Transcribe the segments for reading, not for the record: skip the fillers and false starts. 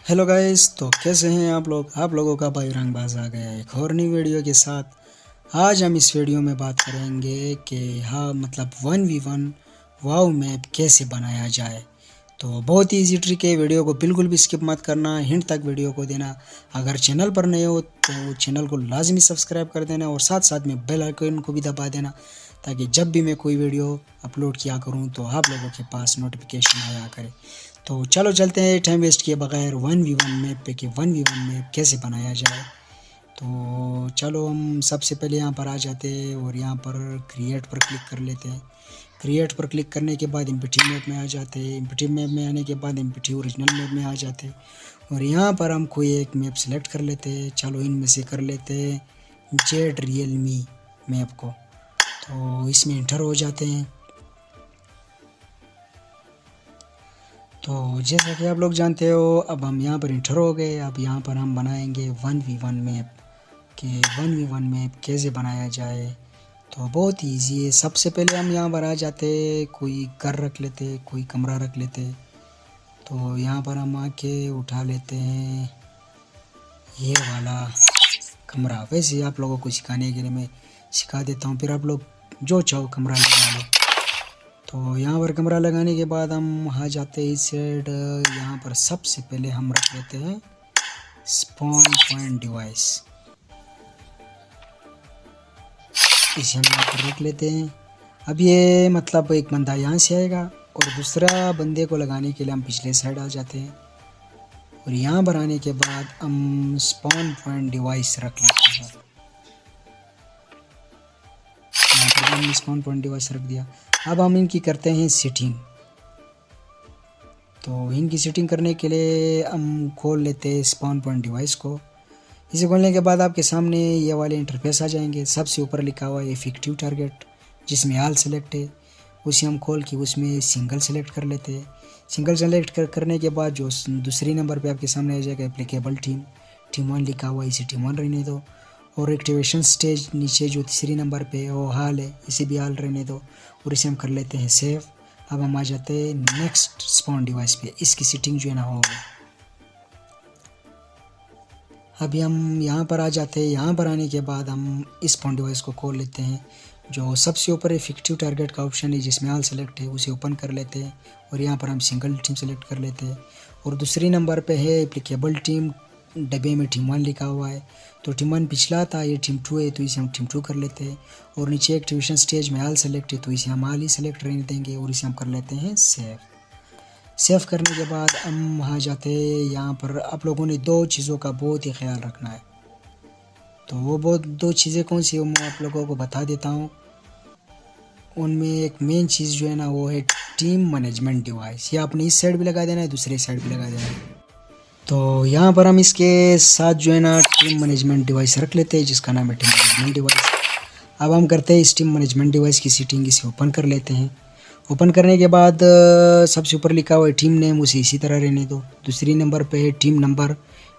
Hello guys, तो कैसे हैं आप लोगों का भाई रंगबाज आ गया है एक और नई वीडियो के साथ। आज हम इस वीडियो में बात करेंगे कि हाँ मतलब 1v1 वाव मैप कैसे बनाया जाए। तो बहुत ही इजी ट्रिक है, वीडियो को बिल्कुल भी स्किप मत करना, हिंट तक वीडियो को देना। अगर चैनल पर नए हो तो चैनल को लाजमी सब्सक्राइब कर देना और साथ साथ में बेल आइकन को भी दबा देना, ताकि जब भी मैं कोई वीडियो अपलोड किया करूँ तो आप लोगों के पास नोटिफिकेशन आया करे। तो चलो चलते हैं टाइम वेस्ट किए बगैर 1v1 मैप पे कि 1v1 मैप कैसे बनाया जाए। तो चलो हम सबसे पहले यहाँ पर आ जाते हैं और यहाँ पर क्रिएट पर क्लिक कर लेते हैं। क्रिएट पर क्लिक करने के बाद एम्पटी मैप में आ जाते हैं। एम्पटी मैप में आने के बाद एम्पटी ओरिजिनल मैप में आ जाते हैं और यहाँ पर हम कोई एक मैप सेलेक्ट कर लेते हैं। चलो इनमें से कर लेते हैं जेड रियलमी मैप को। तो इसमें इंटर हो जाते हैं। तो जैसा कि आप लोग जानते हो, अब हम यहाँ पर इंटर हो गए। अब यहाँ पर हम बनाएंगे 1v1 मैप कि 1v1 मैप कैसे बनाया जाए। तो बहुत ही ईजी है। सबसे पहले हम यहाँ पर आ जाते, कोई घर रख लेते, कोई कमरा रख लेते। तो यहाँ पर हम आके उठा लेते हैं ये वाला कमरा। वैसे आप लोगों को सिखाने के लिए मैं सिखा देता हूँ, फिर आप लोग जो चाहो कमरा लगा लो। तो यहाँ पर कमरा लगाने के बाद हम आ जाते हैं इस साइड। यहाँ पर सबसे पहले हम रख लेते हैं स्पॉन पॉइंट डिवाइस। इसे हम यहाँ पर रख लेते हैं। अब ये मतलब एक बंदा यहाँ से आएगा और दूसरा बंदे को लगाने के लिए हम पिछले साइड आ जाते हैं और यहाँ पर आने के बाद हम स्पॉन पॉइंट डिवाइस रख लेते हैं। यहाँ पर हमने स्पॉन पॉइंट डिवाइस रख दिया। अब हम इनकी करते हैं सेटिंग। तो इनकी सेटिंग करने के लिए हम खोल लेते हैं स्पॉन पॉइंट डिवाइस को। इसे खोलने के बाद आपके सामने ये वाले इंटरफेस आ जाएंगे। सबसे ऊपर लिखा हुआ है इफेक्टिव टारगेट, जिसमें ऑल सेलेक्ट है। उसे हम खोल के उसमें सिंगल सेलेक्ट कर लेते हैं। सिंगल सेलेक्ट करने के बाद जो दूसरी नंबर पे आपके सामने आ जाएगा एप्लीकेबल टीम 1 लिखा हुआ है, इसे टीम 1 रहने दो। और एक्टिवेशन स्टेज नीचे जो तीसरी नंबर पे वो हाल है, इसे भी हाल रहने दो और इसे हम कर लेते हैं सेव। अब हम आ जाते हैं नेक्स्ट स्पॉन डिवाइस पे। इसकी सेटिंग जो है ना होगी। अभी हम यहाँ पर आ जाते हैं। यहाँ पर आने के बाद हम इस स्पॉन डिवाइस को खोल लेते हैं। जो सबसे ऊपर इफेक्टिव टारगेट का ऑप्शन है जिसमें ऑल सेलेक्ट है, उसे ओपन कर लेते हैं और यहाँ पर हम सिंगल टीम सेलेक्ट कर लेते हैं। और दूसरी नंबर पे है एप्लीकेबल टीम, डब्बे में टीम 1 लिखा हुआ है। तो टीम 1 पिछला था, ये टीम 2 है, तो इसे हम टीम 2 कर लेते हैं। और नीचे एक्टिवेशन स्टेज में ऑल सेलेक्ट है, तो इसे हम ऑल ही सेलेक्ट रहने देंगे और इसे हम कर लेते हैं सेव। सेव करने के बाद हम आ जाते हैं यहाँ पर। आप लोगों ने दो चीज़ों का बहुत ही ख्याल रखना है। तो वो बहुत दो चीज़ें कौन सी, मैं आप लोगों को बता देता हूँ। उनमें एक मेन चीज़ जो है ना वो है टीम मैनेजमेंट डिवाइस। ये आपने इस साइड भी लगा देना है, दूसरे साइड भी लगा देना है। तो यहाँ पर हम इसके साथ जो है ना टीम मैनेजमेंट डिवाइस रख लेते हैं, जिसका नाम है टीम मैनेजमेंट डिवाइस। अब हम करते हैं इस टीम मैनेजमेंट डिवाइस की सेटिंग। इसे ओपन कर लेते हैं। ओपन करने के बाद सबसे ऊपर लिखा हुआ है टीम नेम, उसे इसी तरह रहने दो। दूसरी नंबर पे है टीम नंबर,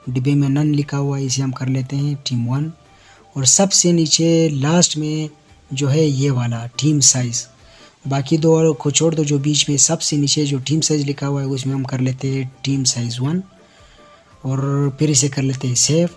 डिब्बे में नन लिखा हुआ है, इसे हम कर लेते हैं टीम 1। और सबसे नीचे लास्ट में जो है ये वाला टीम साइज़, बाकी दो को छोड़ दो, जो बीच में सबसे नीचे जो टीम साइज़ लिखा हुआ है उसमें हम कर लेते हैं टीम साइज़ 1 और फिर इसे कर लेते हैं सेव।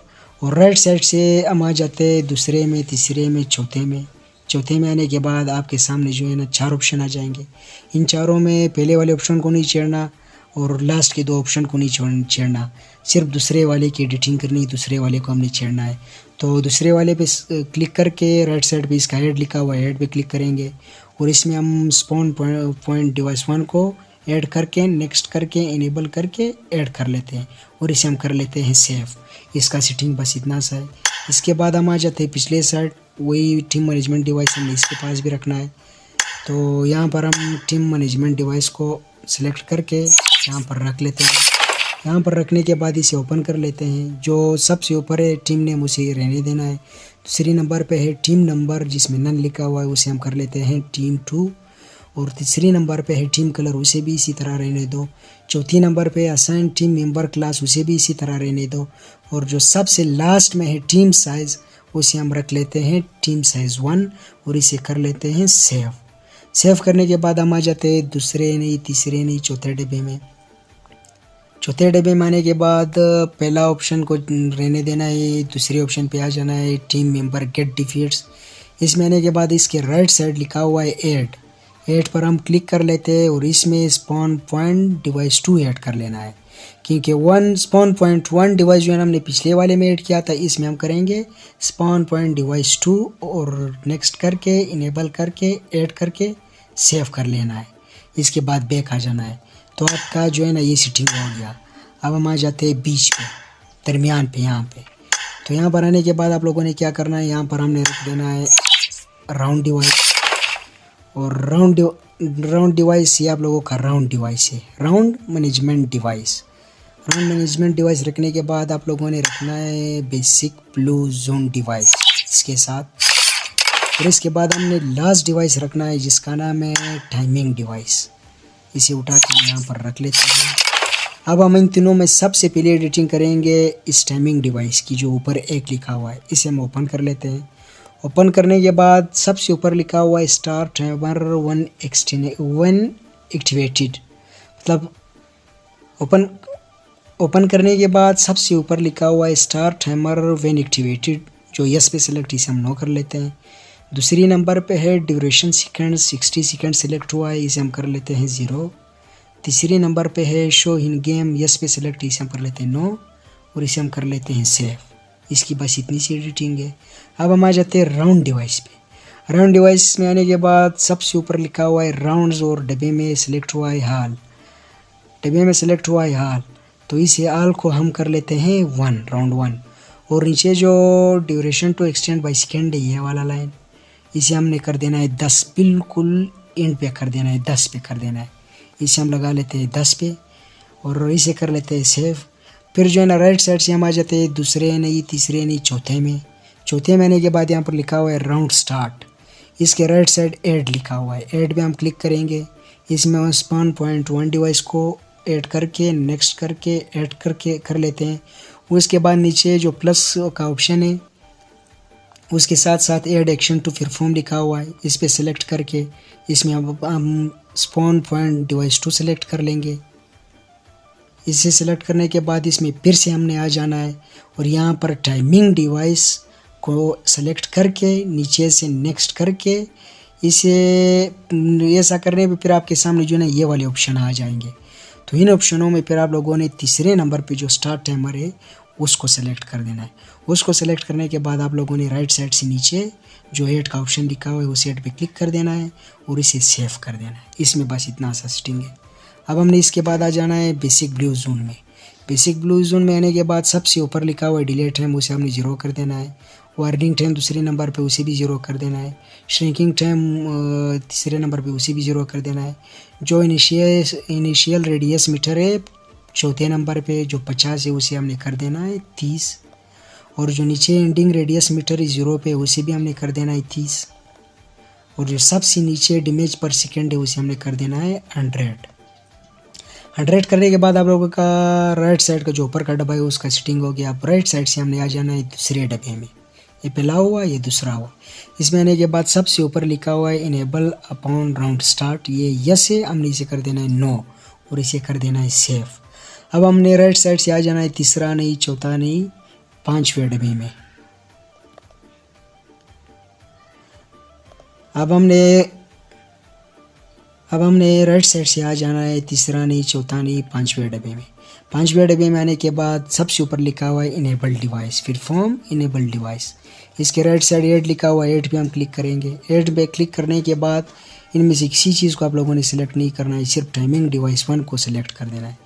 और राइट साइड से हम आ जाते हैं दूसरे में, तीसरे में, चौथे में। चौथे में आने के बाद आपके सामने जो है ना 4 ऑप्शन आ जाएंगे। इन चारों में पहले वाले ऑप्शन को नहीं छेड़ना और लास्ट के 2 ऑप्शन को नहीं छेड़ना। सिर्फ दूसरे वाले की एडिटिंग करनी, दूसरे वाले को हमने छेड़ना है। तो दूसरे वाले पे क्लिक करके राइट साइड पे इसका हेड लिखा हुआ है, हेड पे क्लिक करेंगे और इसमें हम स्पॉन पॉइंट डिवाइस 1 को ऐड करके नेक्स्ट करके इनेबल करके ऐड कर लेते हैं और इसे हम कर लेते हैं सेव। इसका सेटिंग बस इतना सा है। इसके बाद हम आ जाते हैं पिछले साइड, वही टीम मैनेजमेंट डिवाइस हमें इसके पास भी रखना है। तो यहाँ पर हम टीम मैनेजमेंट डिवाइस को सिलेक्ट करके यहाँ पर रख लेते हैं। यहाँ पर रखने के बाद इसे ओपन कर लेते हैं। जो सबसे ऊपर है टीम नेम, उसे रहने देना है। दूसरी नंबर पे है टीम नंबर, जिसमें नन लिखा हुआ है, उसे हम कर लेते हैं टीम 2। और तीसरी नंबर पे है टीम कलर, उसे भी इसी तरह रहने दो। चौथी नंबर पे असाइन टीम मेंबर क्लास, उसे भी इसी तरह रहने दो। और जो सबसे लास्ट में है टीम साइज़, उसे हम रख लेते हैं टीम साइज़ 1 और इसे कर लेते हैं सेव। सेव करने के बाद हम आ जाते हैं दूसरे नहीं, तीसरे नहीं, चौथे डिब्बे में। चौथे डब्बे में आने के बाद पहला ऑप्शन को रहने देना है, दूसरे ऑप्शन पे आ जाना है टीम मेंबर गेट डिफीट्स। इसमें आने के बाद इसके राइट साइड लिखा हुआ है ऐड पर हम क्लिक कर लेते हैं और इसमें स्पॉन पॉइंट डिवाइस 2 ऐड कर लेना है, क्योंकि स्पॉन पॉइंट 1 डिवाइस जो है हमने पिछले वाले में ऐड किया था, इसमें हम करेंगे स्पॉन पॉइंट डिवाइस 2 और नेक्स्ट करके इनेबल करके ऐड करके सेव कर लेना है। इसके बाद बैक आ जाना है। तो आपका जो है ना ये सेटिंग हो गया। अब हम आ जाते हैं बीच पे, दरमियान पे, यहाँ पे। तो यहाँ पर आने के बाद आप लोगों ने क्या करना है, यहाँ पर हमने रख देना है राउंड डिवाइस। और राउंड डिवाइस ये आप लोगों का राउंड डिवाइस है, round management device. Round management device रखने के बाद आप लोगों ने रखना है बेसिक ब्लू जोन डिवाइस इसके साथ। और इसके बाद हमने लास्ट डिवाइस रखना है जिसका नाम है टाइमिंग डिवाइस। इसे उठा के यहाँ पर रख लेते हैं। अब हम इन तीनों में सबसे पहले एडिटिंग करेंगे इस टाइमिंग डिवाइस की, जो ऊपर एक लिखा हुआ है। इसे हम ओपन कर लेते हैं। ओपन करने के बाद सबसे ऊपर लिखा हुआ है स्टार टाइमर 1 एक्टिवेटेड, मतलब ओपन करने के बाद सबसे ऊपर लिखा हुआ है स्टार टाइमर 1 एक्टिवेटेड, जो यस पे सिलेक्ट, इसे हम नो कर लेते हैं। दूसरी नंबर पे है ड्यूरेशन सेकंड 60 सेकंड सिलेक्ट हुआ है, इसे हम कर लेते हैं 0। तीसरी नंबर पे है शो इन गेम, यस पे सिलेक्ट, इसे हम कर लेते हैं नो और इसे हम कर लेते हैं सेव। इसकी बस इतनी सी एडिटिंग है। अब हम आ जाते हैं राउंड डिवाइस पे। राउंड डिवाइस में आने के बाद सबसे ऊपर लिखा हुआ है राउंड्स और डब्बे में सिलेक्ट हुआ है हाल, डब्बे में सिलेक्ट हुआ है हाल, तो इस हाल को हम कर लेते हैं 1, राउंड 1। और नीचे जो duration to extend by second है ये वाला लाइन, इसे हमने कर देना है 10, बिल्कुल एंड पे कर देना है, 10 पे कर देना है। इसे हम लगा लेते हैं 10 पे और इसे कर लेते हैं सेव। फिर जो है ना राइट साइड से हम आ जाते हैं दूसरे नहीं, तीसरे नहीं, चौथे में। चौथे में आने के बाद यहाँ पर लिखा हुआ है राउंड स्टार्ट, इसके राइट साइड ऐड लिखा हुआ है। ऐड पे हम क्लिक करेंगे। इसमें हम स्पॉन पॉइंट 1 डिवाइस को ऐड करके नेक्स्ट करके ऐड करके कर लेते हैं। उसके बाद नीचे जो प्लस का ऑप्शन है उसके साथ साथ ऐड एक्शन टू परफॉर्म लिखा हुआ है, इस पर सिलेक्ट करके इसमें हम स्पॉन पॉइंट डिवाइस 2 सेलेक्ट कर लेंगे। इसे सिलेक्ट करने के बाद इसमें फिर से हमने आ जाना है और यहाँ पर टाइमिंग डिवाइस को सेलेक्ट करके नीचे से नेक्स्ट करके इसे ऐसा करने पे फिर आपके सामने जो है ना ये वाले ऑप्शन आ जाएंगे। तो इन ऑप्शनों में फिर आप लोगों ने तीसरे नंबर पे जो स्टार्ट टाइमर है उसको सेलेक्ट कर देना है। उसको सेलेक्ट करने के बाद आप लोगों ने राइट साइड से नीचे जो ऐड का ऑप्शन लिखा हुआ है उस ऐड पे क्लिक कर देना है और इसे सेव कर देना है। इसमें बस इतना सा सेटिंग है। अब हमने इसके बाद आ जाना है बेसिक ब्लू जोन में। बेसिक ब्लू जोन में आने के बाद सबसे ऊपर लिखा हुआ है डिले टाइम, उसे हमने 0 कर देना है। वार्निंग टाइम दूसरे नंबर पे उसे भी 0 कर देना है। श्रिंकिंग टाइम तीसरे नंबर पे उसे भी 0 कर देना है। जो इनिशियल रेडियस मीटर है चौथे नंबर पे जो 50 है उसे हमने कर देना है 30। और जो नीचे एंडिंग रेडियस मीटर 0 पे उसे भी हमने कर देना है 30। और जो सबसे नीचे डैमेज पर सेकेंड है उसे हमने कर देना है 100 करने के बाद आप लोगों का राइट साइड का जो ऊपर का डब्बा है उसका सेटिंग हो गया। अब राइट साइड से हमने आ जाना है दूसरे डब्बे में। ये पहला हुआ, ये दूसरा हुआ। इसमें आने के बाद सबसे ऊपर लिखा हुआ है इनेबल अपॉन राउंड स्टार्ट, ये यस है, हमने इसे कर देना है नो और इसे कर देना है सेव। अब हमने राइट साइड से आ जाना है तीसरा नहीं, चौथा नहीं, 5वें डब्बे में। अब हमने राइट साइड से आ जाना है तीसरा नहीं, चौथा नहीं, 5वें डब्बे में। 5वें डब्बे में आने के बाद सबसे ऊपर लिखा हुआ है इनेबल डिवाइस, फिर फॉर्म इनेबल डिवाइस। इसके राइट साइड ऐड लिखा हुआ है, ऐड पे हम क्लिक करेंगे। ऐड पे क्लिक करने के बाद इनमें से किसी चीज़ को आप लोगों ने सिलेक्ट नहीं करना है, सिर्फ टाइमिंग डिवाइस 1 को सिलेक्ट कर देना है।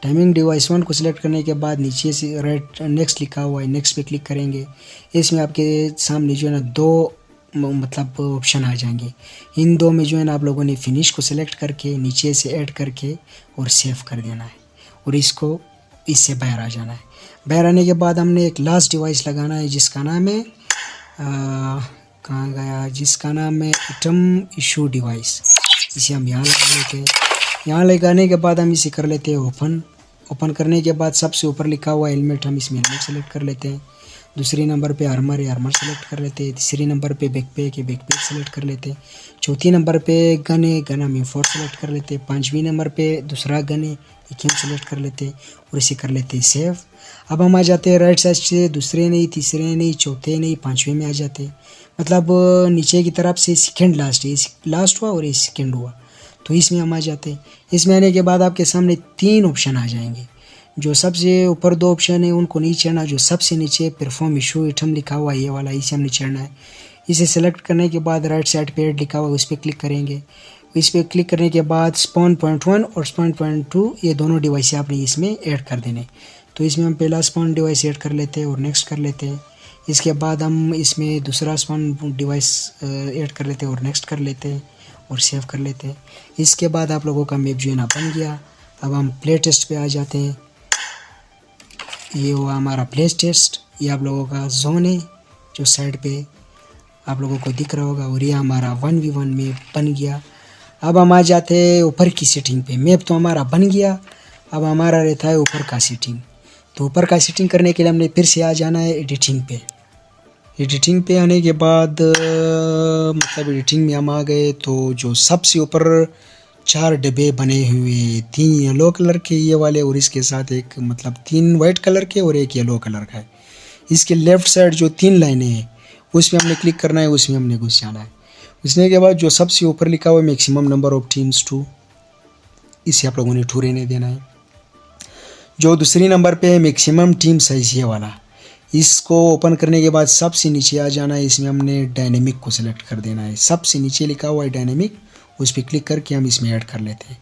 टाइमिंग डिवाइस 1 को सिलेक्ट करने के बाद नीचे से राइट नेक्स्ट लिखा हुआ है, नेक्स्ट पे क्लिक करेंगे। इसमें आपके सामने जो है ना 2 मतलब ऑप्शन आ जाएंगे। इन 2 में जो है ना आप लोगों ने फिनिश को सिलेक्ट करके नीचे से ऐड करके और सेव कर देना है और इसको इससे बाहर आ जाना है। बाहर आने के बाद हमने एक लास्ट डिवाइस लगाना है जिसका नाम है कहाँ गया, जिसका नाम है आइटम इशू डिवाइस। इसे हम यहाँ लगा लेते हैं। यहाँ लगाने के बाद हम इसे कर लेते हैं ओपन करने के बाद सबसे ऊपर लिखा हुआ हेलमेट, हम इसमें हेलमेट सेलेक्ट कर लेते हैं। दूसरे नंबर पे आर्मर है, आर्मर सेलेक्ट कर लेते हैं। तीसरे नंबर पे बैकपैक है, बैकपैक सेलेक्ट कर लेते हैं। चौथी नंबर पे गन है, गन हम M4 सेलेक्ट कर लेते हैं। 5वीं नंबर पे दूसरा गन है, एक सेलेक्ट कर लेते हैं और इसे कर लेते हैं सेव। अब हम आ जाते हैं राइट साइड से दूसरे नहीं, तीसरे नहीं, चौथे नहीं, पाँचवें में आ जाते हैं। मतलब नीचे की तरफ से सेकंड लास्ट है, लास्ट हुआ और ये सेकंड हुआ, तो इसमें हम आ जाते हैं। इसमें आने के बाद आपके सामने 3 ऑप्शन आ जाएंगे। जो सबसे ऊपर 2 ऑप्शन है उनको नहीं चढ़ना, जो सबसे नीचे परफॉर्म इशू आइटम लिखा हुआ है ये वाला, इसे हमने चढ़ना है। इसे सेलेक्ट करने के बाद राइट साइड पे ऐड लिखा हुआ है उस पर क्लिक करेंगे। इस पर क्लिक करने के बाद स्पॉन पॉइंट 1 और स्पॉन पॉइंट 2 ये दोनों डिवाइस आपने इसमें ऐड कर देने। तो इसमें हम पहला स्पॉन डिवाइस ऐड कर लेते हैं और नेक्स्ट कर लेते हैं। इसके बाद हम इसमें दूसरा स्पॉन डिवाइस ऐड कर लेते हैं और नेक्स्ट कर लेते हैं और सेव कर लेते हैं। इसके बाद आप लोगों का मैप जो है ना बन गया। अब हम प्ले टेस्ट पे आ जाते हैं। ये हुआ हमारा प्ले टेस्ट, ये आप लोगों का जोन है जो साइड पे आप लोगों को दिख रहा होगा, और ये हमारा 1v1 मैप बन गया। अब हम आ जाते हैं ऊपर की सेटिंग पे। मैप तो हमारा बन गया, अब हमारा रहता है ऊपर का सेटिंग। तो ऊपर का सेटिंग करने के लिए हमने फिर से आ जाना है एडिटिंग पे। एडिटिंग पे आने के बाद मतलब एडिटिंग में हम आ गए, तो जो सबसे ऊपर 4 डब्बे बने हुए, 3 येलो कलर के ये वाले और इसके साथ एक मतलब 3 वाइट कलर के और एक येलो कलर का है। इसके लेफ़्ट साइड जो 3 लाइनें हैं उसमें हमने क्लिक करना है, उसमें हमने घुस जाना है। घुसने के बाद जो सबसे ऊपर लिखा हुआ है मैक्सिमम नंबर ऑफ टीम्स 2, इसे आप लोगों ने 2 रहने देना है। जो दूसरी नंबर पे है मैक्सिमम टीम साइज ये वाला, इसको ओपन करने के बाद सबसे नीचे आ जाना है। इसमें हमने डायनेमिक को सिलेक्ट कर देना है। सबसे नीचे लिखा हुआ है डायनेमिक, उस पर क्लिक करके हम इसमें ऐड कर लेते हैं।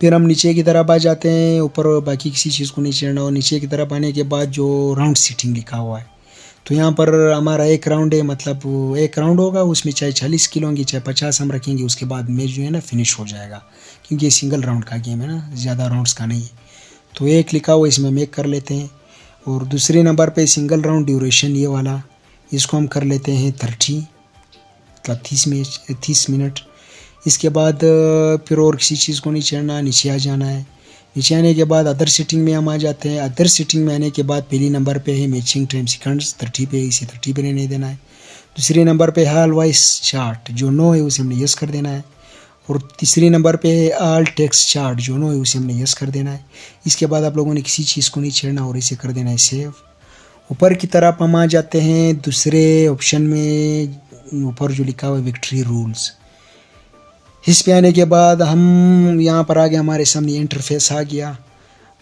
फिर हम नीचे की तरफ आ जाते हैं, ऊपर बाकी किसी चीज़ को नहीं छेड़ना। और नीचे की तरफ आने के बाद जो राउंड सीटिंग लिखा हुआ है, तो यहाँ पर हमारा 1 राउंड है, मतलब 1 राउंड होगा, उसमें चाहे 40 किलो होंगी चाहे 50 हम रखेंगे। उसके बाद मैच जो है ना फिनिश हो जाएगा, क्योंकि ये सिंगल राउंड का गेम है ना, ज़्यादा राउंड्स का नहीं है। तो 1 लिखा हुआ इसमें मेक कर लेते हैं। और दूसरे नंबर पे सिंगल राउंड ड्यूरेशन ये वाला, इसको हम कर लेते हैं 30, मतलब 30 मिनट। इसके बाद फिर और किसी चीज़ को नहीं छेड़ना, नीचे आ जाना है। नीचे आने के बाद अदर सेटिंग में हम आ जाते हैं। अदर सेटिंग में आने के बाद पहली नंबर पे है मैचिंग टाइम सेकंड्स 30 पे, इसे 30 पे रहने देना है। दूसरे नंबर पे है ऑल वॉइस चार्ट, जो नो है उसे हमने यस कर देना है। और तीसरे नंबर पे है ऑल टेक्स्ट चार्ट, जो नो है उसे हमने यस कर देना है। इसके बाद आप लोगों ने किसी चीज़ को नहीं छेड़ना और इसे कर देना है सेव। ऊपर की तरफ हम आ जाते हैं दूसरे ऑप्शन में, ऊपर जो लिखा हुआ है विक्ट्री रूल्स, इस पे आने के बाद हम यहाँ पर आगे हमारे सामने इंटरफेस आ गया।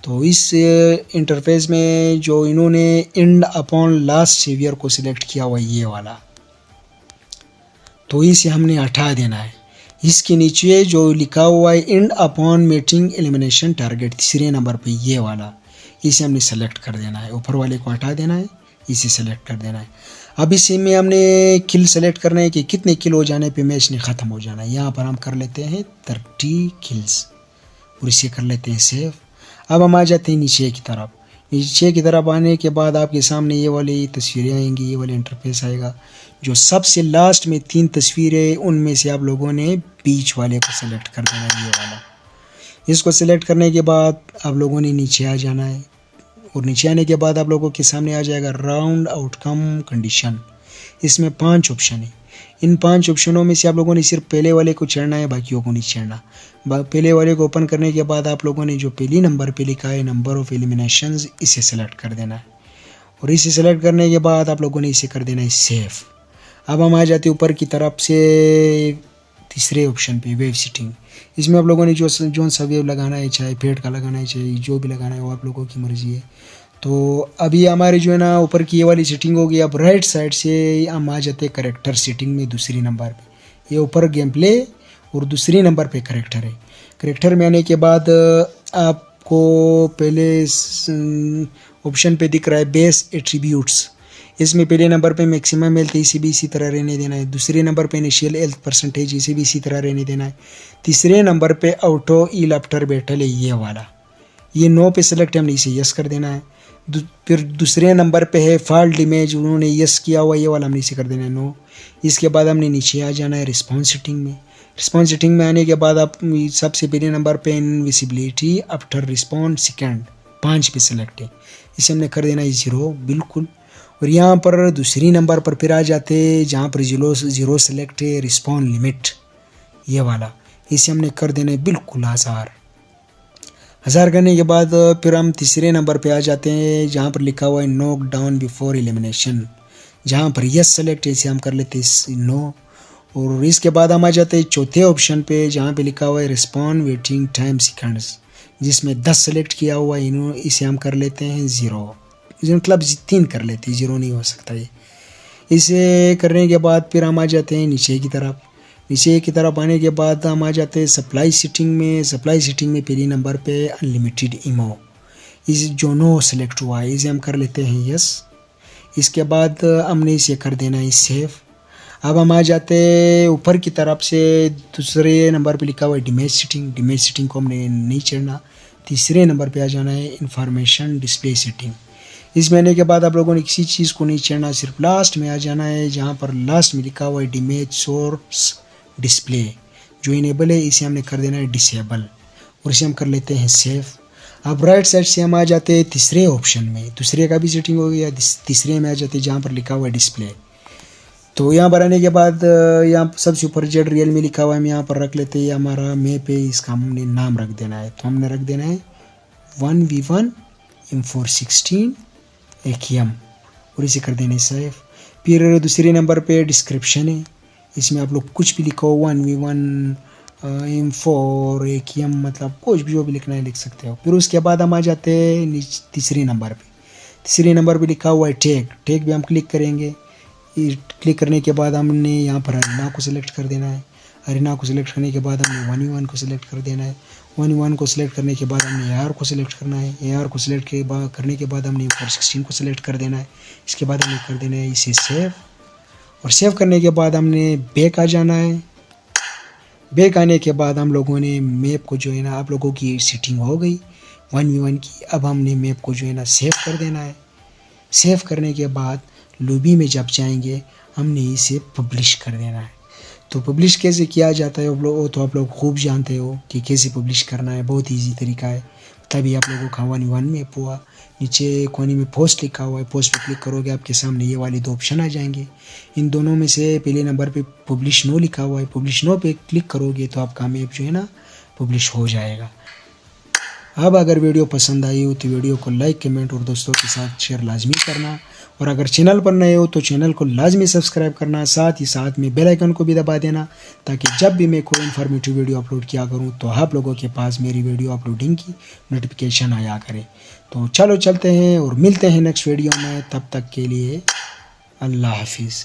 तो इस इंटरफेस में जो इन्होंने एंड अपॉन लास्ट सेवियर को सिलेक्ट किया हुआ ये वाला, तो इसे हमने हटा देना है। इसके नीचे जो लिखा हुआ है and upon meeting elimination target, तीसरे नंबर पे ये वाला, इसे हमने सेलेक्ट कर देना है। ऊपर वाले को हटा देना है, इसे सेलेक्ट कर देना है। अब इसी में हमने किल सेलेक्ट करना है कि कितने किल हो जाने पे मैच ने ख़त्म हो जाना है। यहाँ पर हम कर लेते हैं 30 किल्स और इसे कर लेते हैं सेव। अब हम आ जाते हैं नीचे की तरफ। नीचे की तरफ आने के बाद आपके सामने ये वाली तस्वीरें आएंगी, ये वाला इंटरफेस आएगा। जो सबसे लास्ट में 3 तस्वीरें, उनमें से आप लोगों ने बीच वाले को सिलेक्ट कर देना है, ये वाला। इसको सिलेक्ट करने के बाद आप लोगों ने नीचे आ जाना है। और नीचे आने के बाद आप लोगों के सामने आ जाएगा राउंड आउटकम कंडीशन। इसमें 5 ऑप्शन है। इन 5 ऑप्शनों में से आप लोगों ने सिर्फ पहले वाले को चढ़ना है, बाकियों को नहीं चढ़ना। पहले वाले को ओपन करने के बाद आप लोगों ने जो पहली नंबर पे लिखा है नंबर ऑफ एलिमिनेशंस, इसे सेलेक्ट कर देना है। और इसे सेलेक्ट करने के बाद आप लोगों ने इसे कर देना है सेव। अब हम आ जाते ऊपर की तरफ से तीसरे ऑप्शन पे वेव सीटिंग। इसमें आप लोगों ने जो सा वेव लगाना है, चाहे फेड का लगाना है, चाहे जो भी लगाना है वो आप लोगों की मर्ज़ी है। तो अभी हमारे जो है ना ऊपर की ये वाली सेटिंग होगी। अब राइट साइड से हम आ जाते हैं करेक्टर सेटिंग में दूसरी नंबर पे। ये ऊपर गेम प्ले और दूसरी नंबर पे करेक्टर है। करेक्टर में आने के बाद आपको पहले ऑप्शन पे दिख रहा है बेस एट्रीब्यूट्स। इसमें पहले नंबर पे मैक्सिमम हेल्थ, इसे भी इसी तरह रहने देना है। दूसरे नंबर पे इनिशियल हेल्थ परसेंटेज, इसे भी इसी तरह रहने देना है। तीसरे नंबर पे ऑटो हील आफ्टर बैटल है ये वाला, ये नो पे सेलेक्ट है, हमने इसे यस कर देना है। फिर दूसरे नंबर पे है फॉल्ट इमेज, उन्होंने यस किया हुआ ये वाला, हमने इसे कर देना है नो। इसके बाद हमने नीचे आ जाना है रिस्पॉन्स सेटिंग में। रिस्पॉन्स सेटिंग में आने के बाद आप सबसे पहले नंबर पे इनविजिबिलिटी आफ्टर रिस्पॉन्स सेकेंड 5 पे सेलेक्ट है, इसे हमने कर देना है 0 बिल्कुल। और यहाँ पर दूसरी नंबर पर फिर आ जाते जहाँ पर 0 सेलेक्ट है रिस्पॉन्स लिमिट ये वाला, इसे हमने कर देना है बिल्कुल 1000। 1000 करने के बाद फिर हम तीसरे नंबर पे आ जाते हैं जहाँ पर लिखा हुआ है नोक डाउन बिफोर एलिमिनेशन, जहाँ पर यस सेलेक्ट ऐसे हम कर लेते हैं नो। और इसके बाद हम आ जाते हैं चौथे ऑप्शन पे जहाँ पे लिखा हुआ है रिस्पॉन्ड वेटिंग टाइम सेकंड्स, जिसमें 10 सेलेक्ट किया हुआ है, इसे हम कर लेते हैं 0, मतलब 3 कर लेते हैं, 0 नहीं हो सकता ये। इसे करने के बाद फिर हम आ जाते हैं नीचे की तरफ। नीचे की तरफ आने के बाद हम आ जाते हैं सप्लाई सेटिंग में। सप्लाई सेटिंग में पहले नंबर पे अनलिमिटेड इमो, इस जो नो सेलेक्ट हुआ है इसे हम कर लेते हैं यस। इसके बाद हमने इसे कर देना है सेव। अब हम आ जाते ऊपर की तरफ से दूसरे नंबर पे लिखा हुआ है डिमेज सेटिंग। डिमेज सेटिंग को हमने नहीं चढ़ना, तीसरे नंबर पे आ जाना है इंफॉर्मेशन डिस्प्ले सेटिंग। इसमें आने के बाद आप लोगों ने किसी चीज़ को नहीं चढ़ना, सिर्फ लास्ट में आ जाना है जहाँ पर लास्ट में लिखा हुआ है डिमेज सोर्स डिस्प्ले, जो इनेबल है इसे हमने कर देना है डिसेबल और इसे हम कर लेते हैं सेव। अब राइट साइड से हम आ जाते हैं तीसरे ऑप्शन में, दूसरे का भी सेटिंग हो गया, तीसरे में आ जाते हैं जहाँ पर लिखा हुआ है डिस्प्ले। तो यहाँ पर आने के बाद यहाँ सबसे ऊपर जेड रियल में लिखा हुआ है, हम यहाँ पर रख लेते हैं हमारा मैप है, इसका हमने नाम रख देना है। तो हमने रख देना है 1v1 M416 AKM और इसे कर देना है सेव। फिर दूसरे नंबर पे डिस्क्रिप्शन है, इसमें आप लोग कुछ भी लिखो 1v1 M4 AKM, मतलब कुछ भी जो भी लिखना है लिख सकते हो। फिर उसके बाद हम आ जाते हैं तीसरे नंबर पे। तीसरे नंबर पे लिखा हुआ है टैग, टैग भी हम क्लिक करेंगे। क्लिक करने के बाद हमने यहाँ पर अरीना को सिलेक्ट कर देना है। अरीना को सिलेक्ट करने के बाद हमने 1v1 को सिलेक्ट कर देना है। 1v1 को सिलेक्ट करने के बाद हमने AR को सिलेक्ट करना है। AR को सिलेक्ट करने के बाद हमने M416 को सिलेक्ट कर देना है। इसके बाद हमें कर देना है इसे सेव और सेव करने के बाद हमने बैक आ जाना है। बैक आने के बाद हम लोगों ने मैप को जो है ना, आप लोगों की सेटिंग हो गई 1v1 की। अब हमने मैप को जो है ना सेव कर देना है। सेव करने के बाद लॉबी में जब जाएंगे हमने इसे पब्लिश कर देना है। तो पब्लिश कैसे किया जाता है वो तो आप लोग खूब जानते हो कि कैसे पब्लिश करना है, बहुत इजी तरीका है। तभी आप लोगों का 1v1 में हुआ। नीचे कोने में पोस्ट लिखा हुआ है, पोस्ट पे क्लिक करोगे आपके सामने ये वाले 2 ऑप्शन आ जाएंगे। इन दोनों में से पहले नंबर पे पब्लिश नो लिखा हुआ है, पब्लिश नो पे क्लिक करोगे तो आपका मैप जो है ना पब्लिश हो जाएगा। अब अगर वीडियो पसंद आई हो तो वीडियो को लाइक कमेंट और दोस्तों के साथ शेयर लाजमी करना, और अगर चैनल पर नए हो तो चैनल को लाजमी सब्सक्राइब करना, साथ ही साथ में बेल आइकन को भी दबा देना, ताकि जब भी मैं कोई इन्फॉर्मेटिव वीडियो अपलोड किया करूं तो आप लोगों के पास मेरी वीडियो अपलोडिंग की नोटिफिकेशन आया करे। तो चलो चलते हैं और मिलते हैं नेक्स्ट वीडियो में, तब तक के लिए अल्लाह हाफिज़।